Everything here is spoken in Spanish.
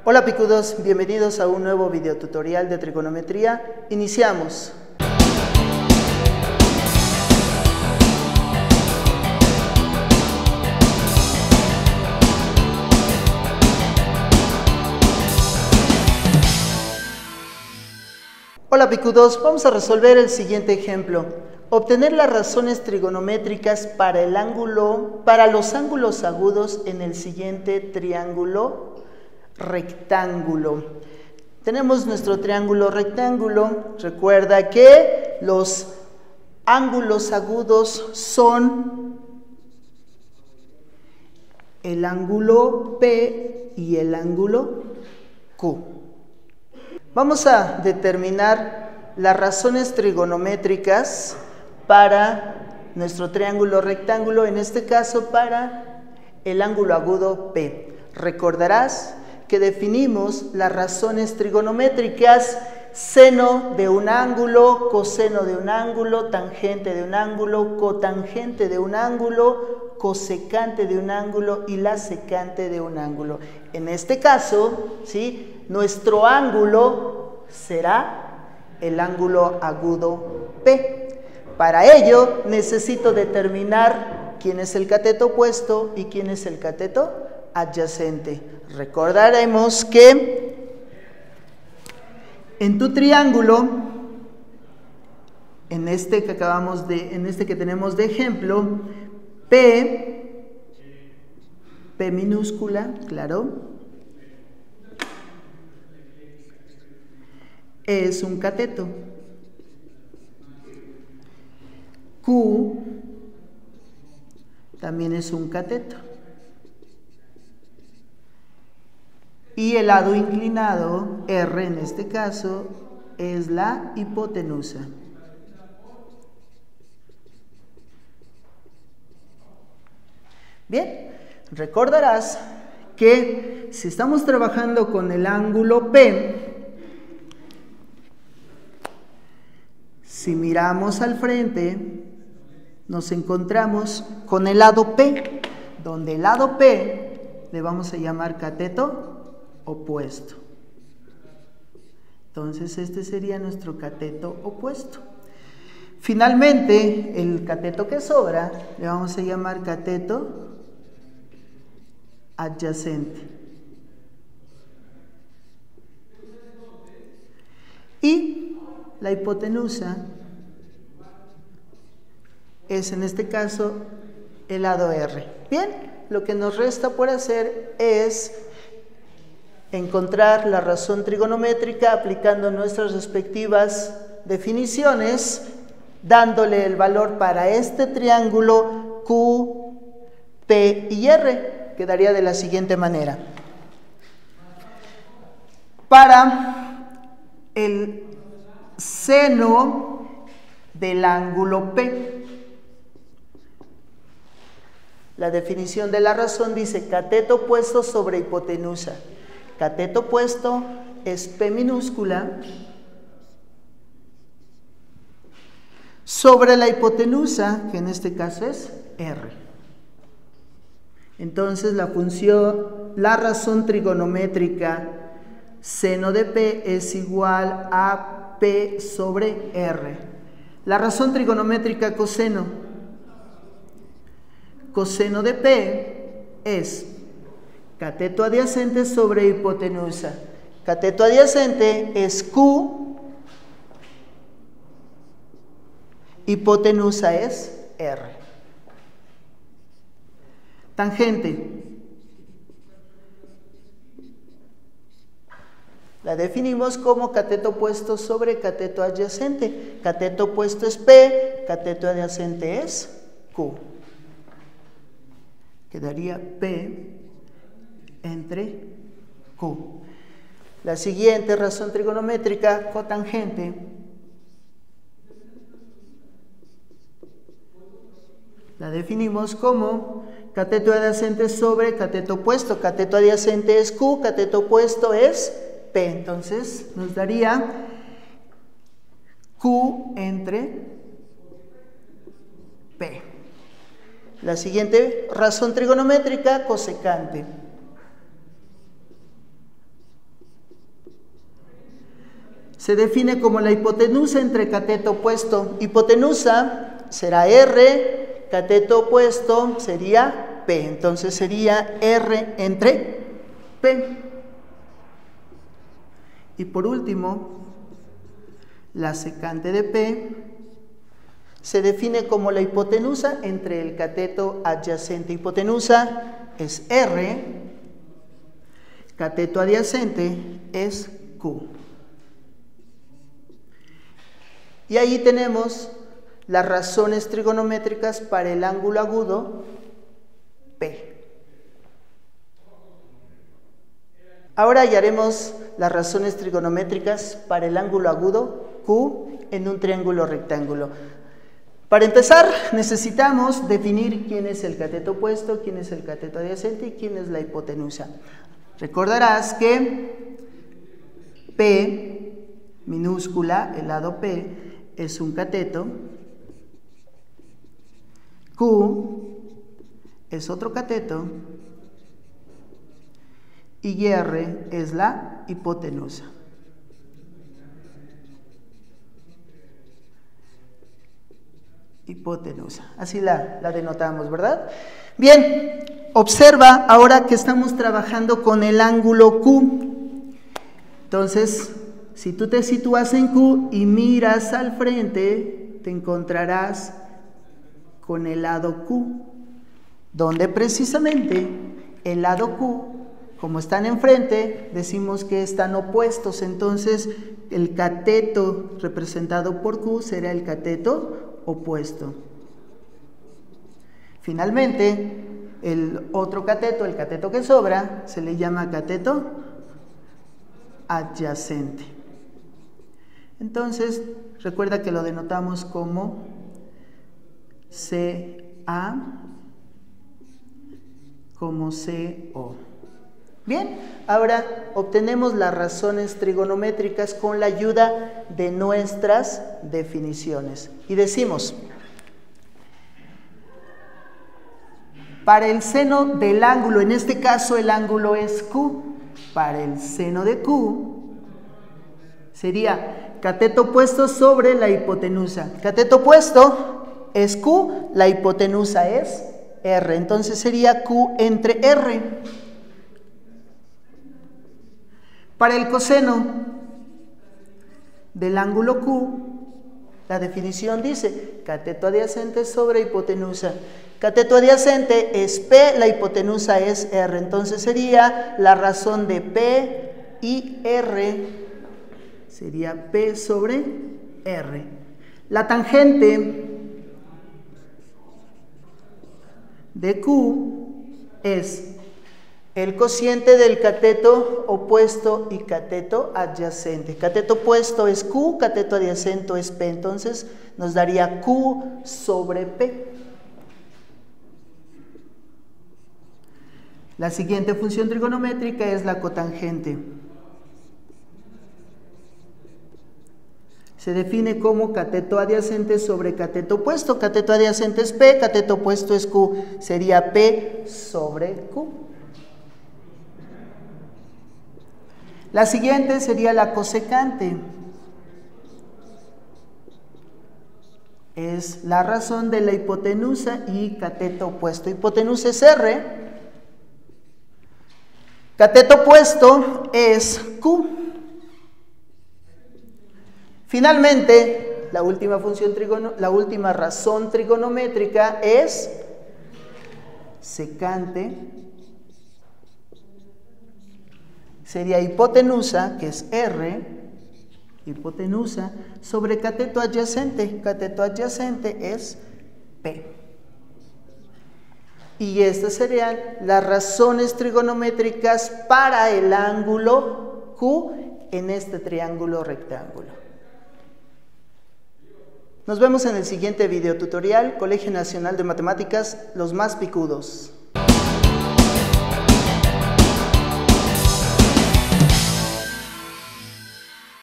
Hola picudos, bienvenidos a un nuevo videotutorial de trigonometría. Iniciamos. Hola picudos, vamos a resolver el siguiente ejemplo. Obtener las razones trigonométricas para los ángulos agudos en el siguiente triángulo rectángulo. Tenemos nuestro triángulo rectángulo. Recuerda que los ángulos agudos son el ángulo P y el ángulo Q. Vamos a determinar las razones trigonométricas para nuestro triángulo rectángulo, en este caso para el ángulo agudo P. Recordarás que definimos las razones trigonométricas: seno de un ángulo, coseno de un ángulo, tangente de un ángulo, cotangente de un ángulo, cosecante de un ángulo y la secante de un ángulo. En este caso, ¿sí?, nuestro ángulo será el ángulo agudo P. Para ello necesito determinar quién es el cateto opuesto y quién es el cateto adyacente. Recordaremos que en tu triángulo, en este que tenemos de ejemplo, P minúscula, claro, es un cateto. Q también es un cateto. Y el lado inclinado, R en este caso, es la hipotenusa. Bien, recordarás que si estamos trabajando con el ángulo P, si miramos al frente, nos encontramos con el lado P, donde el lado P le vamos a llamar cateto opuesto. Entonces este sería nuestro cateto opuesto. Finalmente, el cateto que sobra le vamos a llamar cateto adyacente. Y la hipotenusa es en este caso el lado R. Bien, lo que nos resta por hacer es encontrar la razón trigonométrica aplicando nuestras respectivas definiciones, dándole el valor para este triángulo Q, P y R. Quedaría de la siguiente manera. Para el seno del ángulo P, la definición de la razón dice cateto opuesto sobre hipotenusa. Cateto opuesto es P minúscula sobre la hipotenusa, que en este caso es R. Entonces la razón trigonométrica seno de P es igual a P sobre R. La razón trigonométrica coseno de P es cateto adyacente sobre hipotenusa. Cateto adyacente es Q, hipotenusa es R. Tangente. La definimos como cateto opuesto sobre cateto adyacente. Cateto opuesto es P, cateto adyacente es Q. Quedaría P entre Q. La siguiente razón trigonométrica, cotangente. La definimos como cateto adyacente sobre cateto opuesto. Cateto adyacente es Q, cateto opuesto es P. Entonces nos daría Q entre P. La siguiente razón trigonométrica, cosecante. se define como la hipotenusa entre cateto opuesto. Hipotenusa será R, cateto opuesto sería P. Entonces sería R entre P. Y por último, la secante de P se define como la hipotenusa entre el cateto adyacente. Hipotenusa es R, cateto adyacente es Q. Y ahí tenemos las razones trigonométricas para el ángulo agudo P. Ahora hallaremos las razones trigonométricas para el ángulo agudo Q en un triángulo rectángulo. Para empezar, necesitamos definir quién es el cateto opuesto, quién es el cateto adyacente y quién es la hipotenusa. Recordarás que P minúscula, el lado P, es un cateto, Q es otro cateto y R es la hipotenusa. Hipotenusa, así la denotamos, ¿verdad? Bien, observa ahora que estamos trabajando con el ángulo Q. Entonces, si tú te sitúas en Q y miras al frente, te encontrarás con el lado Q, donde precisamente el lado Q, como están enfrente, decimos que están opuestos. Entonces, el cateto representado por Q será el cateto opuesto. Finalmente, el otro cateto, el cateto que sobra, se le llama cateto adyacente. Entonces, recuerda que lo denotamos como CA, como CO. Bien, ahora obtenemos las razones trigonométricas con la ayuda de nuestras definiciones. Y decimos, para el seno del ángulo, en este caso el ángulo es Q, para el seno de Q sería cateto opuesto sobre la hipotenusa. Cateto opuesto es Q, la hipotenusa es R, entonces sería Q entre R. Para el coseno del ángulo Q, la definición dice cateto adyacente sobre hipotenusa. Cateto adyacente es P, la hipotenusa es R, entonces sería la razón de P y R, sería P sobre R. La tangente de Q es el cociente del cateto opuesto y cateto adyacente. Cateto opuesto es Q, cateto adyacente es P, entonces nos daría Q sobre P. La siguiente función trigonométrica es la cotangente. Se define como cateto adyacente sobre cateto opuesto. Cateto adyacente es P, cateto opuesto es Q, sería P sobre Q. La siguiente sería la cosecante. Es la razón de la hipotenusa y cateto opuesto. Hipotenusa es R. Cateto opuesto es Q. Finalmente, la última razón trigonométrica es secante. Sería hipotenusa, que es R, hipotenusa, sobre cateto adyacente. Cateto adyacente es P. Y estas serían las razones trigonométricas para el ángulo Q en este triángulo rectángulo. Nos vemos en el siguiente video tutorial. Colegio Nacional de Matemáticas, los más picudos.